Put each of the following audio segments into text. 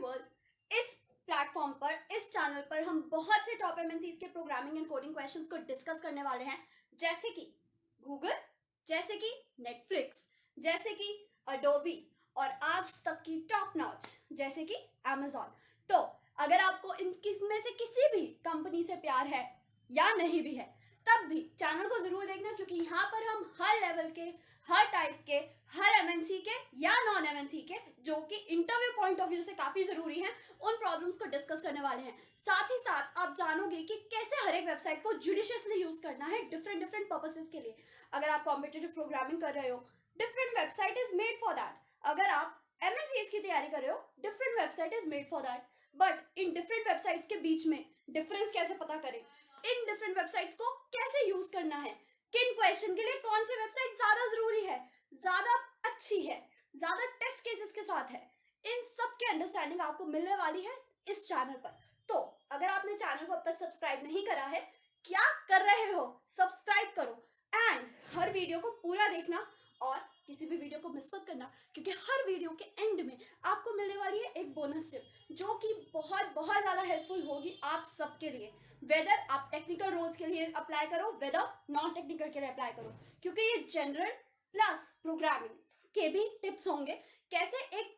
Viewer, इस platform पर, इस चैनल पर हम बहुत से टॉप एमएनसीज के प्रोग्रामिंग एंड कोडिंग क्वेश्चंस को डिस्कस करने वाले हैं, जैसे कि गूगल, जैसे कि नेटफ्लिक्स, जैसे कि अडोबी और आज तक की टॉप नॉच जैसे कि अमेजॉन। तो अगर आपको इनमें से किसी भी कंपनी से प्यार है या नहीं भी है, तब भी चैनल को जरूर देखना, क्योंकि यहाँ पर हम हर लेवल के, हर टाइप के, हर एमएनसी के या नॉन एमएनसी के, जो कि इंटरव्यू पॉइंट ऑफ व्यू से काफी जरूरी हैं, उन प्रॉब्लम्स को डिस्कस करने वाले हैं। साथ ही साथ आप जानोगे कि कैसे हर एक वेबसाइट को जुडिशियसली यूज करना है डिफरेंट डिफरेंट पर्पसेस के लिए। अगर आप कॉम्पिटिटिव प्रोग्रामिंग कर रहे हो, different website is made for that. अगर आप एमएनसीज की तैयारी कर रहे हो, different website is made for that. But in different websites के बीच में डिफरेंस कैसे पता करें, इन डिफरेंट वेबसाइट्स को कैसे यूज करना है, किन क्वेश्चन के लिए कौन सी वेबसाइट ज्यादा जरूरी है, ज्यादा अच्छी है, ज्यादा टेस्ट केसेस के साथ है, इन सब की अंडरस्टैंडिंग आपको मिलने वाली है इस चैनल पर। तो अगर आपने चैनल को अब तक सब्सक्राइब नहीं करा है, क्या कर रहे हो, सब्सक्राइब करो एंड हर वीडियो को पूरा देखना और किसी भी वीडियो को मिस मत करना, क्योंकि हर वीडियो के एंड में आपको मिलने वाली है एक बोनस टिप, जो कि बहुत बहुत ज्यादा हेल्पफुल होगी आप सबके लिए। वेदर आप टेक्निकल रोल्स के लिए अप्लाई करो, वेदर नॉन टेक्निकल के लिए अप्लाई करो, क्योंकि ये जनरल प्लस प्रोग्रामिंग के भी टिप्स होंगे, कैसे एक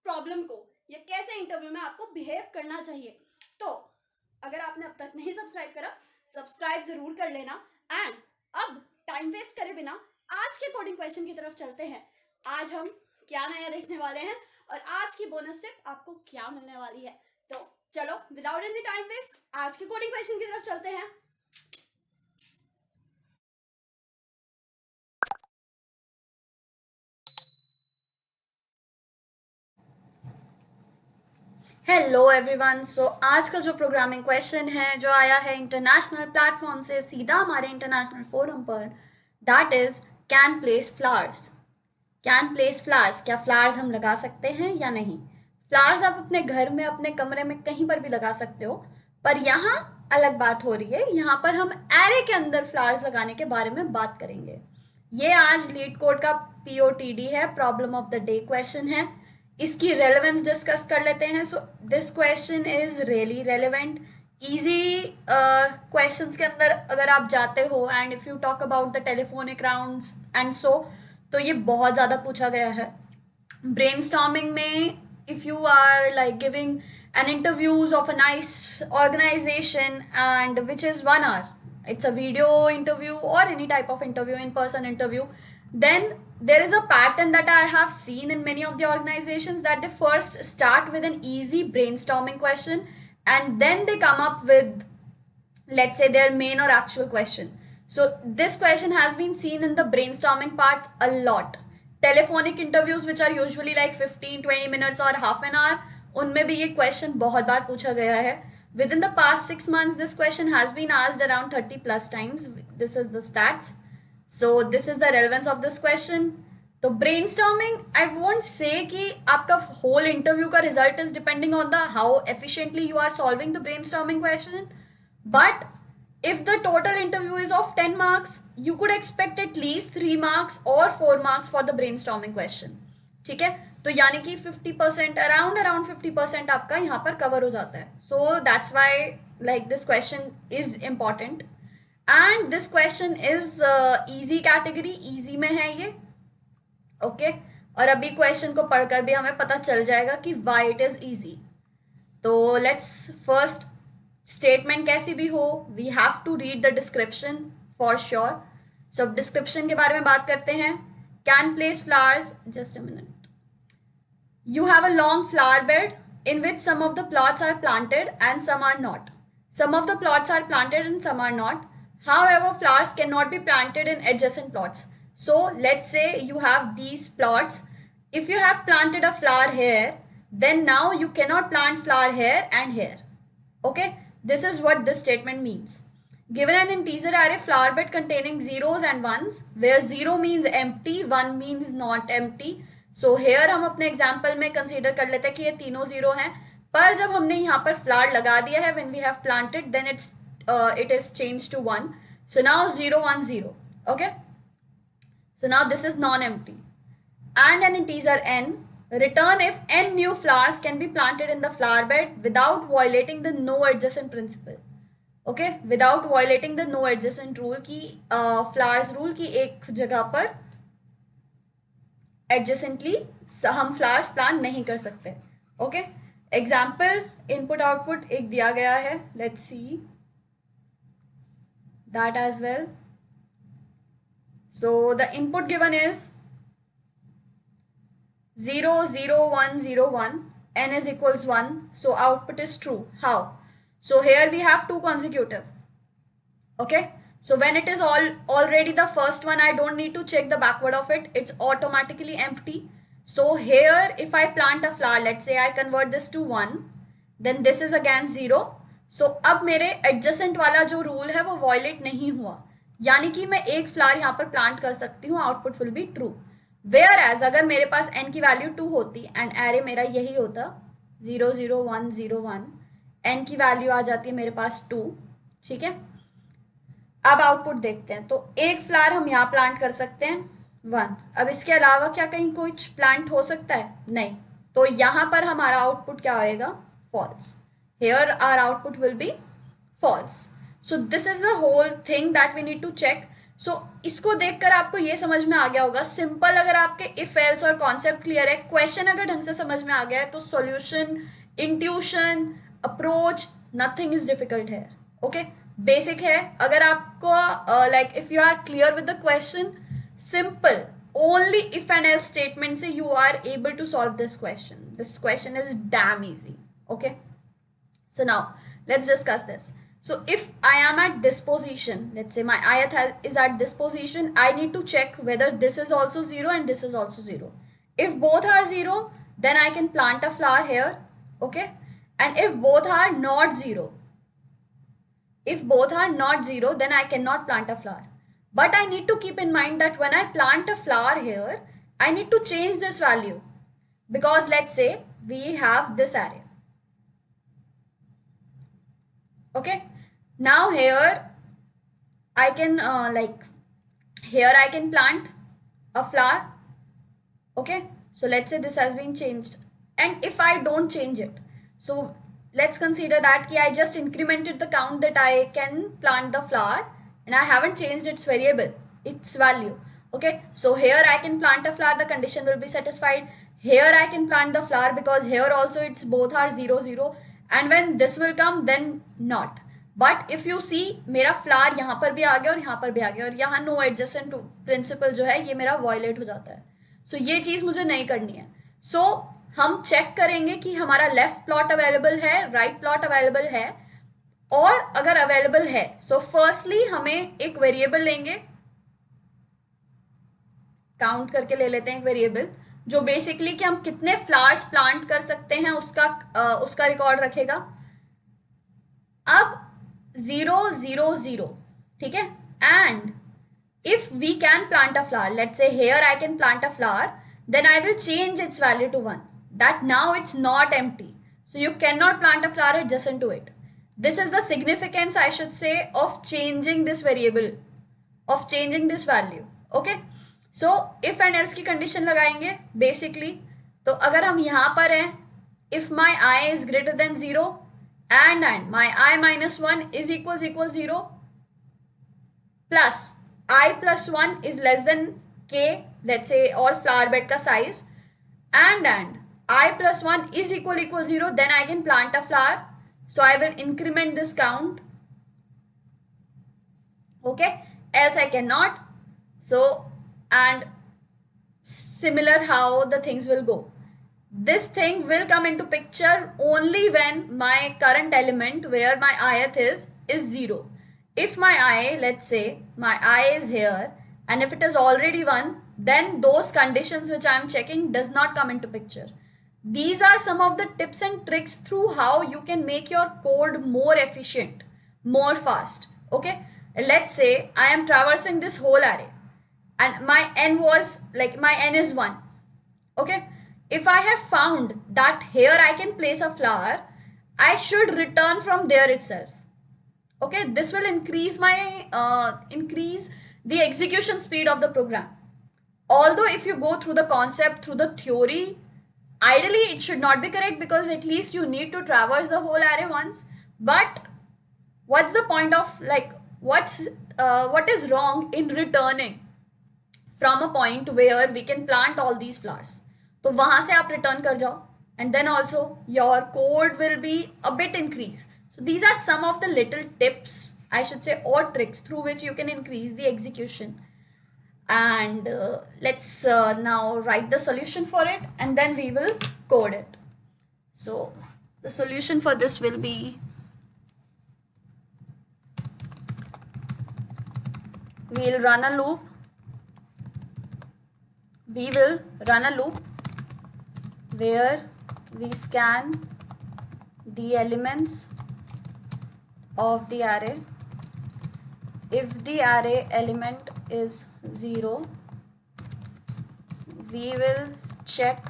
प्रॉब्लम को या कैसे इंटरव्यू में आपको बिहेव करना चाहिए। तो अगर आपने अब तक नहीं सब्सक्राइब करा, सब्सक्राइब जरूर कर लेना। एंड अब टाइम वेस्ट करे बिना आज के कोडिंग क्वेश्चन की तरफ चलते हैं। आज हम क्या नया देखने वाले हैं और आज की बोनस टिप आपको क्या मिलने वाली है। तो चलो विदाउट एनी टाइम वेस्ट आज के कोडिंग क्वेश्चन की तरफ चलते हैं। Hello everyone. सो आज का जो प्रोग्रामिंग क्वेश्चन है जो आया है इंटरनेशनल प्लेटफॉर्म से सीधा हमारे इंटरनेशनल फोरम पर, that is can place flowers. Can place flowers, क्या फ्लावर्स हम लगा सकते हैं या नहीं। फ्लावर्स आप अपने घर में, अपने कमरे में कहीं पर भी लगा सकते हो, पर यहाँ अलग बात हो रही है। यहाँ पर हम एरे के अंदर फ्लावर्स लगाने के बारे में बात करेंगे। ये आज लीड कोड का POTD है, problem of the day question है। इसकी रेलेवेंस डिस्कस कर लेते हैं। So this question is really relevant. Easy questions के अंदर अगर आप जाते हो and if you talk about the telephonic rounds and so, तो ये बहुत ज़्यादा पूछा गया है। ब्रेनस्टॉर्मिंग में if you are like giving an interviews of a nice organization and which is 1 hour, it's a video interview or any type of interview, in person interview, then there is a pattern that I have seen in many of the organizations, that they first start with an easy brainstorming question and then they come up with, let's say, their main or actual question. So this question has been seen in the brainstorming part a lot. Telephonic interviews which are usually like 15-20 minutes or half an hour, उनमें भी ये question बहुत बार पूछा गया है. Within the past 6 months, this question has been asked around 30 plus times. This is the stats. So this is the relevance of this question. तो brainstorming, I won't say कि आपका whole interview का result is depending on the how efficiently you are solving the brainstorming question. But if the total interview is of 10 marks, you could expect at least 3 marks or 4 marks for the brainstorming question. ठीक है, तो यानी कि 50% around 50% आपका यहाँ पर cover हो जाता है. So that's why like this question is important and this question is easy category, easy में है ये. ओके, और अभी क्वेश्चन को पढ़कर भी हमें पता चल जाएगा कि why it is easy. तो लेट्स फर्स्ट, स्टेटमेंट कैसी भी हो, we have to read the description for sure. So अब डिस्क्रिप्शन के बारे में बात करते हैं. Can place flowers, just a minute. You have a long flower bed in which some of the plots are planted and some are not. Some of the plots are planted and some are not. However, flowers cannot be planted in adjacent plots. So let's say you have these plots. If you have planted a flower here, then now you cannot plant flower here and here. Okay, this is what this statement means. Given an integer array flower bed containing zeros and ones, where 0 means empty, 1 means not empty. So here हम अपने example में consider कर लेते हैं कि ये तीनों zero हैं, पर जब हमने यहाँ पर फ्लावर लगा दिया है, when we have planted, then it is changed to 1. So now 0 1 0. Okay, so now this is non-empty. And an integer n Return if n new flowers can be planted in the flower bed without violating the no adjacent principle. Okay, without violating the no adjacent rule की, flowers rule की एक जगह पर adjacently हम flowers plant नहीं कर सकते. Okay, example input output एक दिया गया है, let's see that as well. So the input given is 0 0 1 0 1, n is equals 1, so output is true. How? So here we have two consecutive. Okay, so when it is already the first one, I don't need to check the backward of it, it's automatically empty. So here if I plant a flower, let's say I convert this to 1, then this is again 0. So अब मेरे adjacent वाला जो rule है वो violate नहीं हुआ, यानी कि मैं एक flower यहाँ पर plant कर सकती हूँ, output will be true. Whereas अगर मेरे पास n की value 2 होती and array मेरा यही होता 0 0 1 0 1, n की वैल्यू आ जाती है मेरे पास 2. ठीक है, अब आउटपुट देखते हैं. तो एक फ्लावर हम यहाँ प्लांट कर सकते हैं 1. अब इसके अलावा क्या कहीं कुछ प्लांट हो सकता है? नहीं. तो यहाँ पर हमारा आउटपुट क्या होएगा? False. Here our output will be false. So this is the whole thing that we need to check. So इसको देखकर आपको ये समझ में आ गया होगा. सिंपल अगर आपके इफ एल्स और कॉन्सेप्ट क्लियर है, क्वेश्चन अगर ढंग से समझ में आ गया है, तो solution, intuition, approach, nothing is difficult है. ओके, बेसिक है. अगर आपको like if you are clear with the question, simple only if and else statement से you are able to solve this question. This question is damn easy. Okay, so now let's discuss this. So if I am at this position, let's say my ith is at this position, I need to check whether this is also 0 and this is also 0. If both are 0, then I can plant a flower here. Okay, and if both are not 0, then I cannot plant a flower. But I need to keep in mind that when I plant a flower here, I need to change this value, because let's say we have this array. Okay, now here I can here I can plant a flower. Okay, so let's say this has been changed, and if I don't change it, so let's consider that I just incremented the count that I can plant the flower and I haven't changed its variable, its value. Okay, so here I can plant a flower, the condition will be satisfied. Here I can plant the flower because here also it's both are 0 0, and when this will come then not. But if you see, मेरा flower यहाँ पर भी आ गया और यहाँ पर भी आ गया, और यहाँ नो एडजेसेंट प्रिंसिपल जो है ये मेरा वायलेट हो जाता है. सो ये चीज़ मुझे नहीं करनी है. सो हम चेक करेंगे कि हमारा लेफ्ट प्लॉट अवेलेबल है, राइट प्लॉट अवेलेबल है, और अगर अवेलेबल है सो फर्स्टली हमें एक वेरिएबल लेंगे, काउंट करके ले लेते हैं एक वेरिएबल जो बेसिकली कि हम कितने फ्लावर्स प्लांट कर सकते हैं उसका रिकॉर्ड रखेगा. अब 0 0 0, ठीक है, and if we can plant a flower, let's say here I can plant a flower, then I will change its value to 1, that now it's not empty, so you cannot plant a flower adjacent to it. This is the significance, I should say, of changing this variable, of changing this value. Okay, so if and else की condition लगाएंगे basically. तो अगर हम यहाँ पर हैं, if my I is greater than 0 and my I minus 1 is equals 0 plus I plus 1 is less than k, let's say, or flower bed का size, and I plus 1 is equal 0, then I can plant a flower. So I will increment this count. Okay, else I cannot. So, and similar how the things will go. This thing will come into picture only when my current element where my ith is 0. If my I, let's say my I is here, and if it is already 1, then those conditions which I am checking does not come into picture. These are some of the tips and tricks through how you can make your code more efficient, more fast. Okay, let's say I am traversing this whole array and my n was like my n is 1. Okay, if I have found that here I can place a flower, I should return from there itself. Okay, this will increase the execution speed of the program. Although if you go through the concept, through the theory, Ideally, it should not be correct because at least you need to traverse the whole array once. But what's the point of like what is wrong in returning from a point where we can plant all these flowers? तो वहां से आप return कर जाओ, and then also your code will be a bit increase. So these are some of the little tips, I should say, or tricks through which you can increase the execution. And let's now write the solution for it, and then we will code it. So the solution for this will be, we'll run a loop. We will run a loop where we scan the elements of the array. If the array element is 0, we will check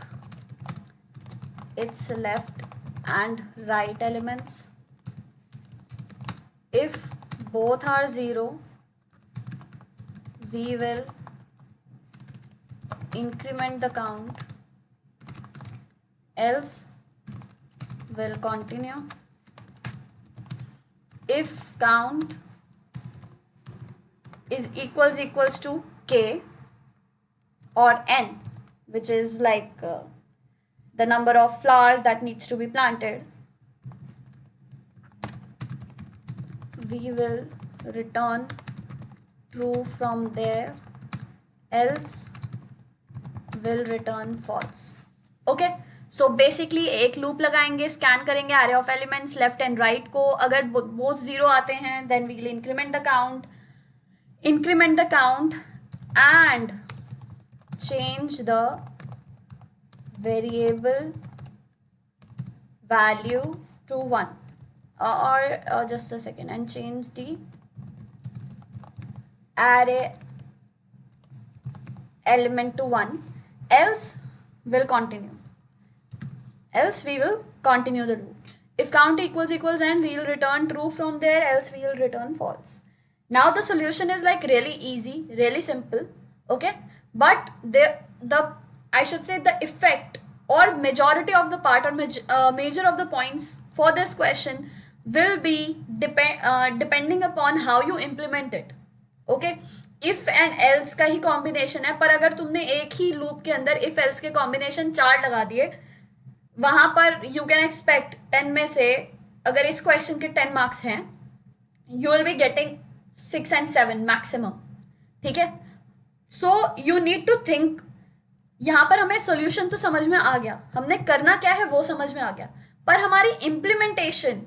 its left and right elements. If both are 0, we will increment the count, else will continue. If count is equals to k or n, which is like the number of flowers that needs to be planted, we will return true from there, else will return false. Okay, so basically एक loop लगाएंगे, scan करेंगे array of elements left and right को. अगर both 0 आते हैं, then we will increment the count and change the variable value to 1, or just a second, and change the array element to 1, else will continue. Else we will continue the loop. If count equals n, we will return true from there, else we will return false. Now the solution is like really easy, really simple, okay? But the I should say the effect or majority of the part or major of the points for this question will be depending upon how you implement it, okay? If and else का ही combination है, पर अगर तुमने एक ही loop के अंदर if else के combination 4 लगा दिए, वहां पर you can expect 10 में से अगर इस question के 10 marks हैं, you will be getting 6 and 7 maximum. ठीक है? So you need to think. यहाँ पर हमें solution तो समझ में आ गया, हमने करना क्या है वो समझ में आ गया, पर हमारी implementation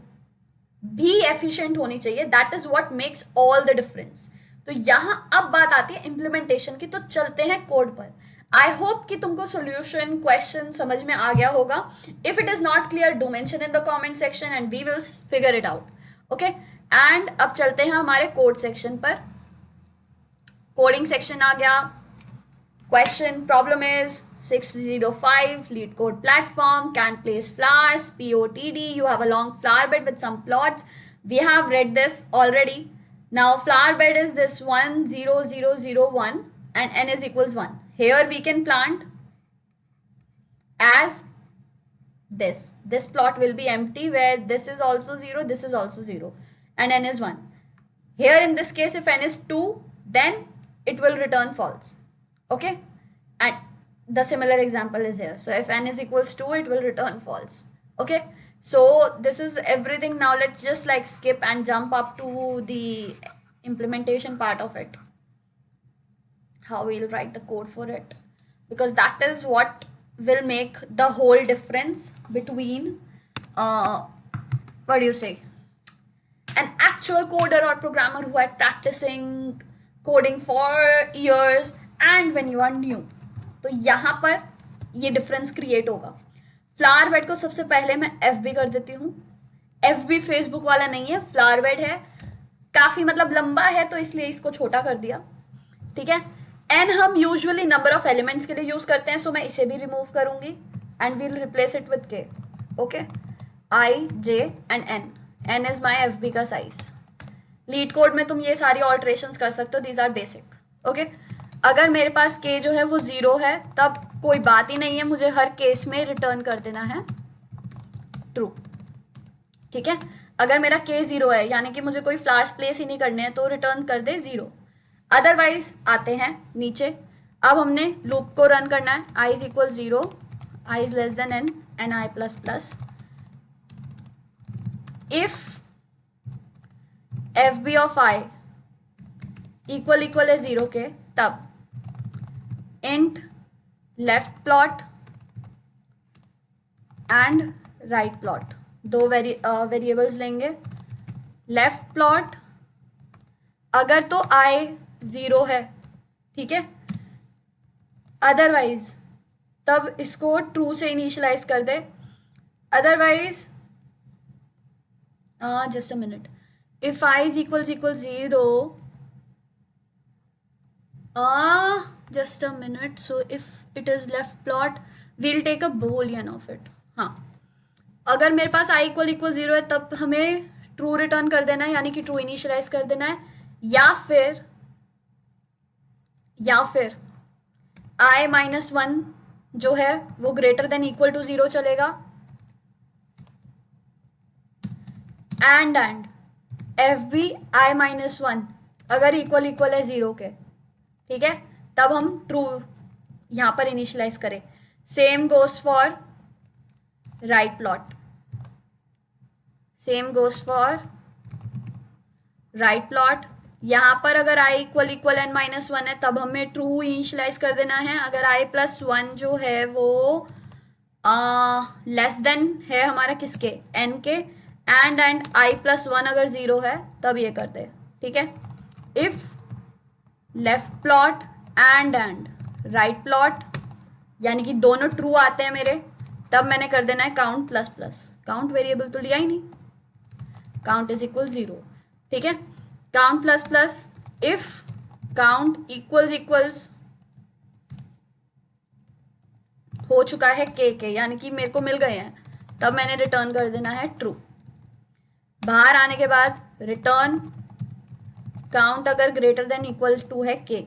भी efficient होनी चाहिए. That is what makes all the difference. तो यहाँ अब बात आती है implementation की. तो चलते हैं कोड पर. I hope कि तुमको solution question समझ में आ गया होगा. If it is not clear, do mention in the comment section and we will figure it out. Okay? And अब चलते हैं हमारे code section पर. Coding section आ गया. Question problem is 605 lead code platform can place flowers POTD. You have a long flower bed with some plots. We have read this already. Now flower bed is this 1 0 0 0 1 and n is equals 1. Here we can plant as this. This plot will be empty where this is also 0, this is also 0 and n is 1. Here in this case if n is 2, then it will return false. Okay, and the similar example is here. So if n is equals 2, it will return false. Okay, so this is everything. Now let's just like skip and jump up to the implementation part of it, how we'll write the code for it, because that is what will make the whole difference between what do you say, an actual coder or programmer who had practicing coding for years and when you are new. तो यहाँ पर ये difference create होगा. Flower bed को सबसे पहले मैं FB कर देती हूँ. FB फेसबुक वाला नहीं है, फ्लावर बेड है. काफी मतलब लंबा है तो इसलिए इसको छोटा कर दिया. ठीक है. एन हम यूजुअली नंबर ऑफ एलिमेंट्स के लिए यूज करते हैं, सो मैं इसे भी रिमूव करूंगी and we'll replace it with K. Okay, I J and N. N is my FB का साइज. लीड कोड में तुम ये सारी ऑल्ट्रेशंस कर सकते हो. These are basic. ओके, अगर मेरे पास k जो है वो 0 है तब कोई बात ही नहीं है, मुझे हर केस में रिटर्न कर देना है ट्रू। ठीक है, अगर मेरा k 0 है यानी कि मुझे कोई फ्लावर्स प्लेस ही नहीं करने हैं तो रिटर्न कर दे 0। अदरवाइज आते हैं नीचे, अब हमने लूप को रन करना है। i is equal 0, i is less than n and i plus plus. If F B of i equal है 0 के, तब int left plot and right plot, दो वेरिएबल्स लेंगे। लेफ्ट प्लॉट अगर तो i 0 है, ठीक है, अदरवाइज तब इसको ट्रू से इनिशियलाइज कर दे। Otherwise just a minute, if i is equal 0, just a minute, so if it is left plot we'll take a boolean of it। हाँ, अगर मेरे पास i इक्वल 0 है तब हमें ट्रू रिटर्न कर देना है, यानी कि ट्रू इनिशियलाइज कर देना है, या फिर i माइनस 1 जो है वो ग्रेटर देन इक्वल टू 0 चलेगा, and F B i minus 1 अगर इक्वल है 0 के, ठीक है, तब हम ट्रू यहां पर इनिशियलाइज करें। Same goes for right plot, same goes for right plot. यहां पर अगर i इक्वल n माइनस 1 है तब हमें ट्रू इनिशियलाइज कर देना है। अगर i प्लस 1 जो है वो लेस देन है हमारा किसके, n के, एंड i प्लस 1 अगर 0 है तब ये कर दे। ठीक है, if left plot and right plot यानी कि दोनों ट्रू आते हैं मेरे, तब मैंने कर देना है count plus plus. Count variable तो लिया ही नहीं, काउंट इज इक्वल 0। ठीक है, count plus plus, if count equals हो चुका है के यानी कि मेरे को मिल गए हैं, तब मैंने रिटर्न कर देना है ट्रू। बाहर आने के बाद रिटर्न काउंट अगर ग्रेटर देन इक्वल टू है K.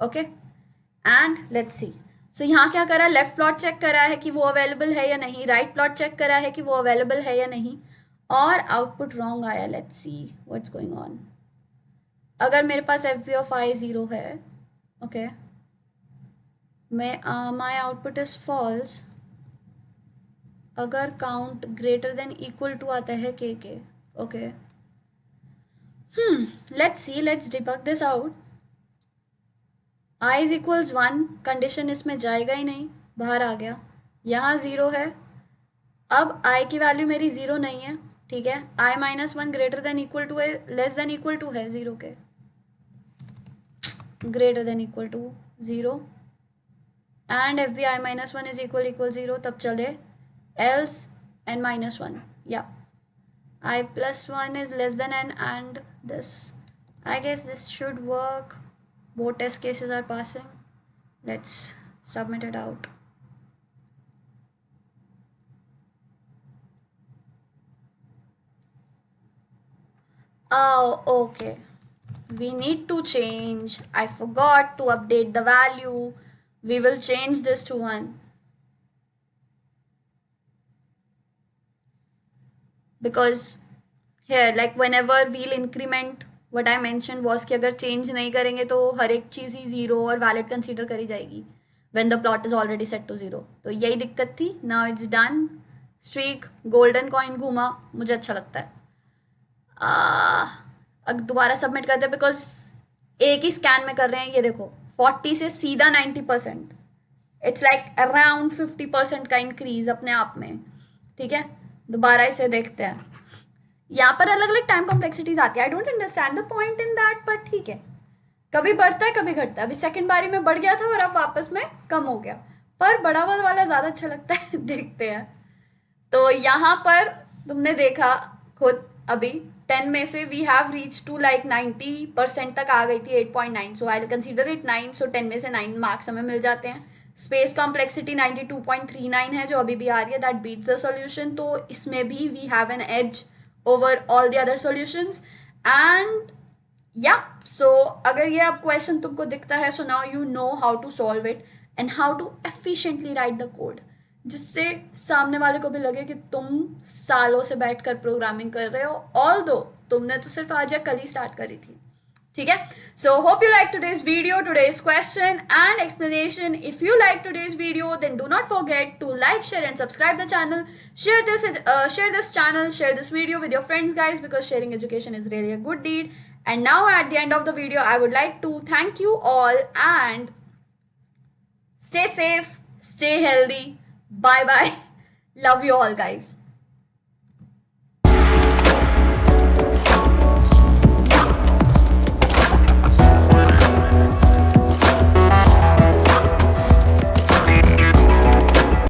Okay, and let's see. So यहाँ क्या करा, लेफ्ट प्लॉट चेक करा है कि वो अवेलेबल है या नहीं, राइट प्लॉट चेक करा है कि वो अवेलेबल है या नहीं, और आउटपुट रॉन्ग आया। Let's see what's going on. अगर मेरे पास एफ बी ऑफ i 0 है, okay, my output is false अगर count greater than equal to आता है K. Okay, let's see, let's debug this out। i is equals 1 condition इसमें जाएगा ही नहीं, बाहर आ गया। यहाँ 0 है, अब i की वैल्यू मेरी 0 नहीं है, ठीक है, i minus 1 greater than equal to है, लेस देन इक्वल टू है 0 के, greater than equal to 0, and F B i minus 1 is equal 0, तब चले, एल्स n माइनस 1, या i plus 1 is less than n, and this, I guess this should work. Both test cases are passing. Let's submit it out. Oh, okay, we need to change, I forgot to update the value. We will change this to 1 because here, like whenever we'll increment, what I mentioned was कि अगर change नहीं करेंगे तो हर एक चीज़ ही 0 और valid consider करी जाएगी when the plot is already set to 0। तो यही दिक्कत थी। now it's done, streak golden coin घूमा, मुझे अच्छा लगता है। अब दोबारा सबमिट करते हैं बिकॉज एक ही स्कैन में कर रहे हैं। ये देखो 40 से सीधा 90%, इट्स लाइक अराउंड 50% का इंक्रीज अपने आप में। ठीक है, दोबारा इसे देखते हैं। यहाँ पर अलग अलग टाइम कॉम्प्लेक्सिटीज आती है, I don't understand the point in that, but ठीक है, कभी बढ़ता है कभी घटता है। अभी सेकंड बारी में बढ़ गया था और अब वापस में कम हो गया, पर बड़ा वाला ज़्यादा अच्छा लगता है। देखते हैं। तो यहाँ पर तुमने देखा खुद, अभी 10 में से we have reach to like 90% तक आ गई थी, 8.9, so I will consider it 9। So 10 में से 9 मार्क्स हमें मिल जाते हैं। स्पेस कॉम्प्लेक्सिटी 92.39 है जो अभी भी आ रही है, दैट बीट्स द सॉल्यूशन। तो इसमें भी we have an edge over all the other solutions। and या सो अगर ये अब क्वेश्चन तुमको दिखता है, so now you know how to solve it and how to efficiently write the code, जिससे सामने वाले को भी लगे कि तुम सालों से बैठकर प्रोग्रामिंग कर रहे हो, ऑल दो तुमने तो सिर्फ आज या कल ही स्टार्ट करी थी. ठीक है. So hope you like today's video, today's question and explanation. If you like today's video, then do not forget to like, share and subscribe the channel. Share this channel, share this video with your friends, guys, because sharing education is really a good deed. And now at the end of the video, I would like to thank you all and stay safe, stay healthy. Bye bye. Love you all, guys.